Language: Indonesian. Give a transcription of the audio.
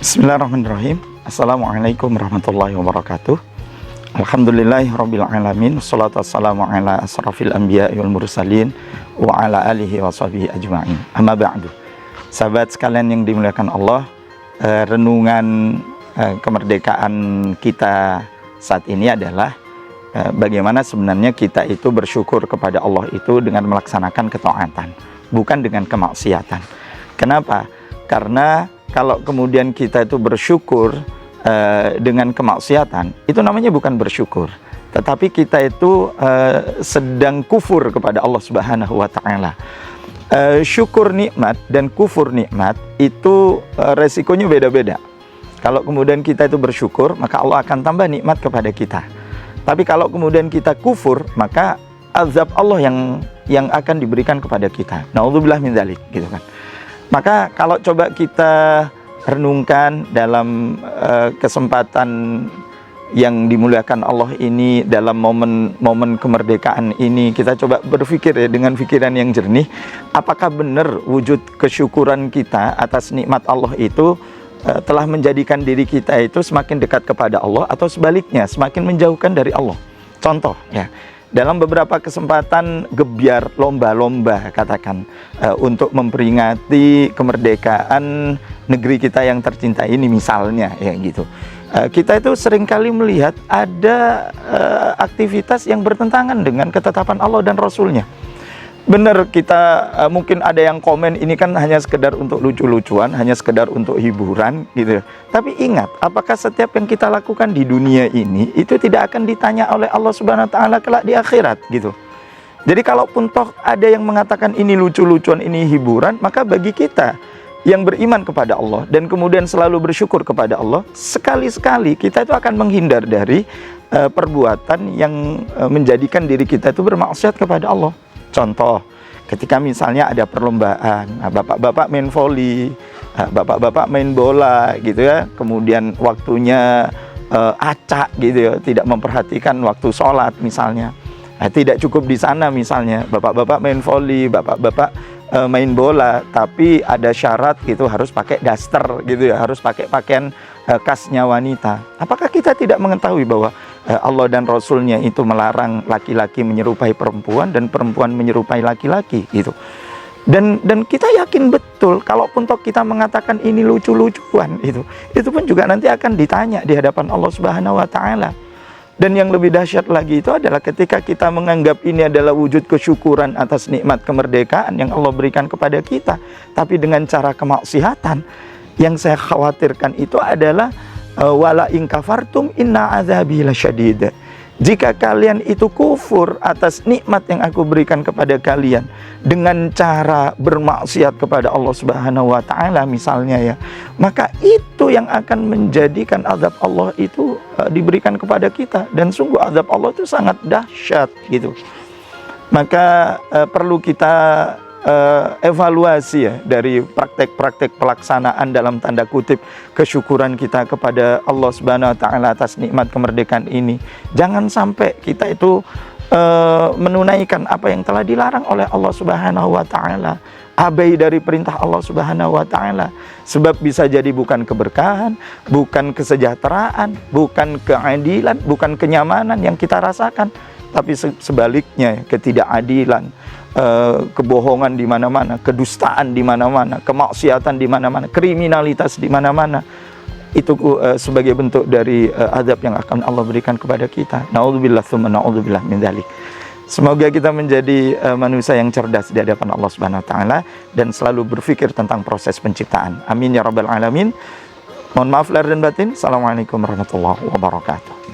Bismillahirrahmanirrahim. Assalamualaikum warahmatullahi wabarakatuh. Alhamdulillahirrabbilalamin. Wassalatu wassalamu ala asrafil anbiya'i wal mursalin wa ala alihi wa sahbihi ajma'in. Amma ba'du. Sahabat sekalian yang dimuliakan Allah, renungan kemerdekaan kita saat ini adalah bagaimana sebenarnya kita itu bersyukur kepada Allah itu dengan melaksanakan ketaatan, bukan dengan kemaksiatan. Kenapa? Karena kalau kemudian kita itu bersyukur dengan kemaksiatan, itu namanya bukan bersyukur, tetapi kita itu sedang kufur kepada Allah Subhanahu wa Ta'ala. Syukur nikmat dan kufur nikmat itu resikonya beda-beda. Kalau kemudian kita itu bersyukur, maka Allah akan tambah nikmat kepada kita. Tapi kalau kemudian kita kufur, maka azab Allah yang akan diberikan kepada kita. Na'udzubillah min dzalik, gitu kan. Maka kalau coba kita renungkan dalam kesempatan yang dimuliakan Allah ini, dalam momen kemerdekaan ini, kita coba berpikir ya dengan pikiran yang jernih, apakah benar wujud kesyukuran kita atas nikmat Allah itu telah menjadikan diri kita itu semakin dekat kepada Allah, atau sebaliknya semakin menjauhkan dari Allah. Contoh ya, dalam beberapa kesempatan gebyar lomba-lomba katakan untuk memperingati kemerdekaan negeri kita yang tercinta ini misalnya ya gitu. Kita itu seringkali melihat ada aktivitas yang bertentangan dengan ketetapan Allah dan Rasulnya. Benar, kita mungkin ada yang komen ini kan hanya sekedar untuk lucu-lucuan, hanya sekedar untuk hiburan gitu. Tapi ingat, apakah setiap yang kita lakukan di dunia ini itu tidak akan ditanya oleh Allah Subhanahu wa Ta'ala kelak di akhirat gitu. Jadi kalaupun toh ada yang mengatakan ini lucu-lucuan, ini hiburan, maka bagi kita yang beriman kepada Allah dan kemudian selalu bersyukur kepada Allah, sekali-sekali kita itu akan menghindar dari perbuatan yang menjadikan diri kita itu bermaksiat kepada Allah. Contoh, ketika misalnya ada perlombaan, bapak-bapak main voli, bapak-bapak main bola gitu ya, kemudian waktunya acak gitu ya, tidak memperhatikan waktu sholat misalnya. Tidak cukup di sana misalnya, bapak-bapak main voli, bapak-bapak main bola, tapi ada syarat gitu, harus pakai daster gitu ya, harus pakai pakaian khasnya wanita. Apakah kita tidak mengetahui bahwa Allah dan Rasulnya itu melarang laki-laki menyerupai perempuan dan perempuan menyerupai laki-laki gitu. Dan kita yakin betul, kalaupun toh kita mengatakan ini lucu-lucuan itu pun juga nanti akan ditanya di hadapan Allah Subhanahu wa Ta'ala. Dan yang lebih dahsyat lagi itu adalah ketika kita menganggap ini adalah wujud kesyukuran atas nikmat kemerdekaan yang Allah berikan kepada kita, tapi dengan cara kemaksiatan, yang saya khawatirkan itu adalah wala in kafartum inna azabi lasyadid. Jika kalian itu kufur atas nikmat yang aku berikan kepada kalian dengan cara bermaksiat kepada Allah Subhanahu wa Ta'ala misalnya ya, maka itu yang akan menjadikan azab Allah itu diberikan kepada kita, dan sungguh azab Allah itu sangat dahsyat gitu. Maka perlu kita evaluasi ya dari praktek-praktek pelaksanaan dalam tanda kutip kesyukuran kita kepada Allah Subhanahu wa Ta'ala atas nikmat kemerdekaan ini. Jangan sampai kita itu menunaikan apa yang telah dilarang oleh Allah Subhanahu wa Ta'ala, abai dari perintah Allah Subhanahu wa Ta'ala, sebab bisa jadi bukan keberkahan, bukan kesejahteraan, bukan keadilan, bukan kenyamanan yang kita rasakan, tapi sebaliknya ketidakadilan, kebohongan di mana-mana, kedustaan di mana-mana, kemaksiatan di mana-mana, kriminalitas di mana-mana. Itu sebagai bentuk dari azab yang akan Allah berikan kepada kita. Na'udzubillah tsumma na'udzubillah min dzalik. Semoga kita menjadi manusia yang cerdas di hadapan Allah Subhanahu wa Ta'ala dan selalu berpikir tentang proses penciptaan. Amin ya rabbal alamin. Mohon maaf lahir dan batin. Assalamualaikum warahmatullahi wabarakatuh.